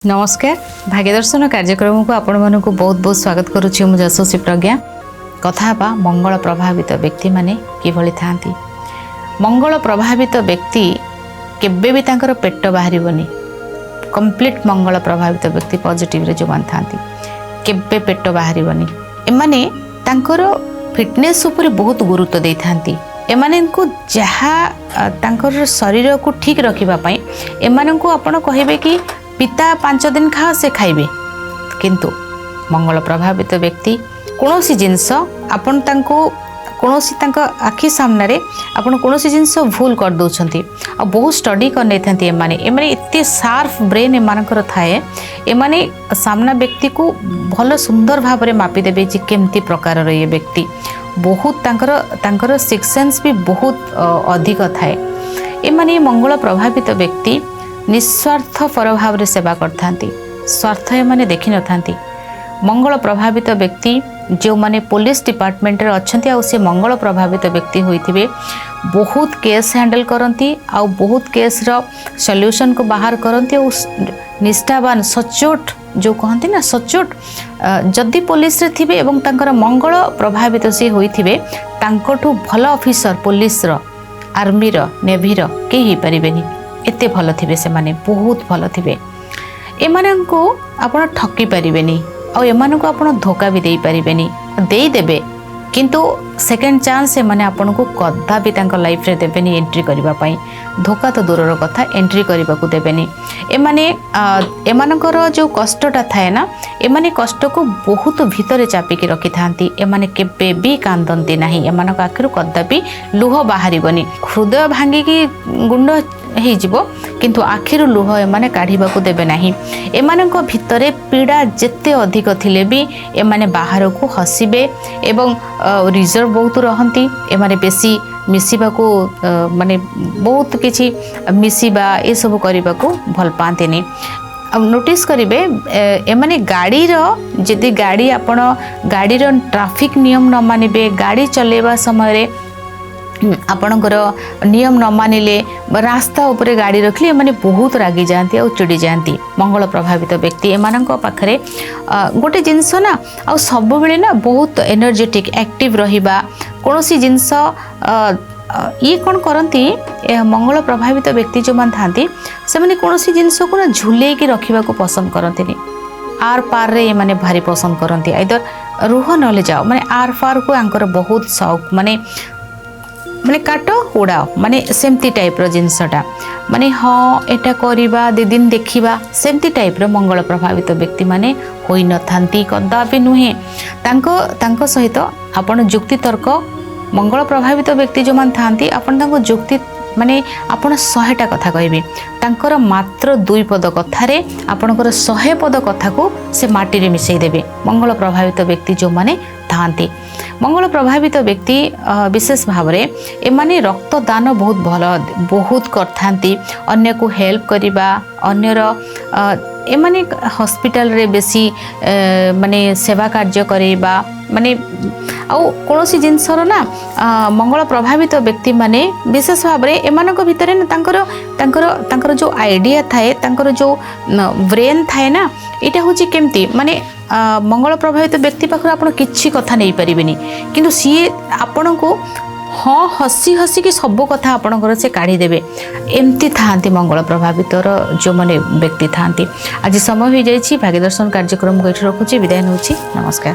नमस्कार भाग्यदर्शन कार्यक्रम को आपण मन को बहुत बहुत स्वागत करुच्ची मु यशस्वी प्रज्ञा कथा मंगल प्रभावित व्यक्ति माने किभली थांती। मंगल प्रभावित व्यक्ति केबे भी तांकर पेट बाहरिबनी। कंप्लीट मंगल प्रभावित व्यक्ति पॉजिटिव रे जो मान थांती केबे पेट बाहरिबनी। एमाने तांकर फिटनेस ऊपर बहुत गुरुत्व दे थांती। एमाने को जहाँ तांकर शरीर को ठीक रखिबा पई एमाने को आपण कहिबे कि पिता 5 दिन खा से खाइबे, किंतु मंगल प्रभावित व्यक्ति कोनोसी जिनस आपण तांको कोनोसी तांका आखि सामने रे आपण कोनोसी जिनस भूल कर दोछंती आ बहुत स्टडी कर नै थांती। एमाने इत्ते शार्प ब्रेन एमानकर थाए। एमाने सामना व्यक्ति को भल सुंदर भाव रे मापी देबे जे केमती प्रकार रे ये व्यक्ति बहुत तांकर सिक्स सेंस भी बहुत अधिक थाए। एमाने मंगल प्रभावित व्यक्ति निस्वार्थ पर भाव रे सेवा करथांती। स्वार्थ एमाने देखि न थांती। मंगल प्रभावित व्यक्ति जो माने पुलिस डिपार्टमेंट रे अछंती आ से मंगल प्रभावित व्यक्ति होइथिबे बहुत केस हैंडल करंती आ बहुत केस रो सॉल्यूशन को बाहर करंती आ निष्ठावान सचोट जो कहंती ना सचोट जदि पुलिस रे थिबे एवं तांकर मंगल प्रभावित से होइथिबे तांकोठु भल ऑफिसर पुलिस रो आर्मी रो नेवी रो के ही परिबेनी। एते भल थिबे से माने बहुत भल थिबे। एमानन को आपण ठकी परिबेनी और एमान को आपण धोखा भी दे परिबेनी। दे देबे किंतु सेकंड चांस एमाने आपण को कदा भी तांका लाइफ रे देबेनी एंट्री करिबा पई। धोखा तो दूरर कथा एंट्री करिबा को देबेनी। एमाने एमानकर जो कष्टटा थाए ना एमाने कष्ट को बहुत भीतर चापी के रखि थांती। एमाने केबे भी कांदंती नाही। एमानक आखिरु कदा भी लुह बाहरिबनी। हृदय भांगी की गुंड हे जीवो किंतु आखिरु लुह एमाने काढिबा को देबे नाही। एमानक भितरे पीड़ा जेते अधिक थिले भी एमाने बाहर को हसिबे एवं रिजर्व बहुत रहंती। एमाने बेसी मिसिबा को माने बहुत किछि मिसिबा ए सब करिबा को भल पांतेनी। अब नोटिस करिबे एमाने गाड़ी रो जदि गाड़ी आपण गाड़ी रो ट्रैफिक नियम न मानिबे गाड़ी चलेबा समय रे आपणकर नियम न मानिले रास्ता उपरे गाड़ी रखले माने बहुत रागी जाती और चिड़ी जाती। मंगल प्रभावित व्यक्ति एमानक पाखरे गोटे जिनस ना आ सब बेले ना बहुत एनर्जेटिक एक्टिव रहिबा कोनोसी जिनस ये कौन करती मंगल प्रभावित व्यक्ति जो मान थांती से माने कोनोसी जिनस को ना झुले की रखिबा को पसंद करंती। आर पार रे माने भारी पसंद करंती। आइदर रुह नले जाओ माने आर पार को आंकर बहुत शौक माने काट उड़ाओ माने सेमती टाइप रो जिनसटा माने हाँ एटा करिबा दे दिन देखिबा सेमती टाइप रो मंगल प्रभावित व्यक्ति माने होई न थांती कदा भी नुहे। तांको सहित आपण जुक्ति तर्क मंगल प्रभावित व्यक्ति जो मान थांती आपण तांको जुक्ति माने आपण 100टा कथा कहबे तांकर मात्र 2 पद कथारे आपणकर 100 पद कथा को से माटी रे मिसई देबे। मंगल प्रभावित व्यक्ति जो माने थांती मंगल प्रभावित व्यक्ति विशेष भाव में एमाने रक्तदान बहुत करथांती। अन्य को हेल्प करिबा अन्यर एमाने हॉस्पिटल रे बेसी माने सेवा कार्य करेबा माने आउ कोनोसी जिनसर ना मंगल प्रभावित व्यक्ति माने विशेष भाव में एमानक भितरे ना तांकर जो आइडिया थाए तांकर जो ब्रेन थाए ना एटा होची केमती माने मंगल प्रभावित व्यक्ति पाखर आपण किछि कथा नहीं परिबेनी किंतु सी आपण को हाँ हसी हसी की सब कथा आपणकर से काढ़ी देबे। एमती थांती मंगल प्रभावित जो माने व्यक्ति थांती। आज समय हो जाइछि भाग्यदर्शन कार्यक्रम को एठी रखुछि। विदाय नउछि। नमस्कार।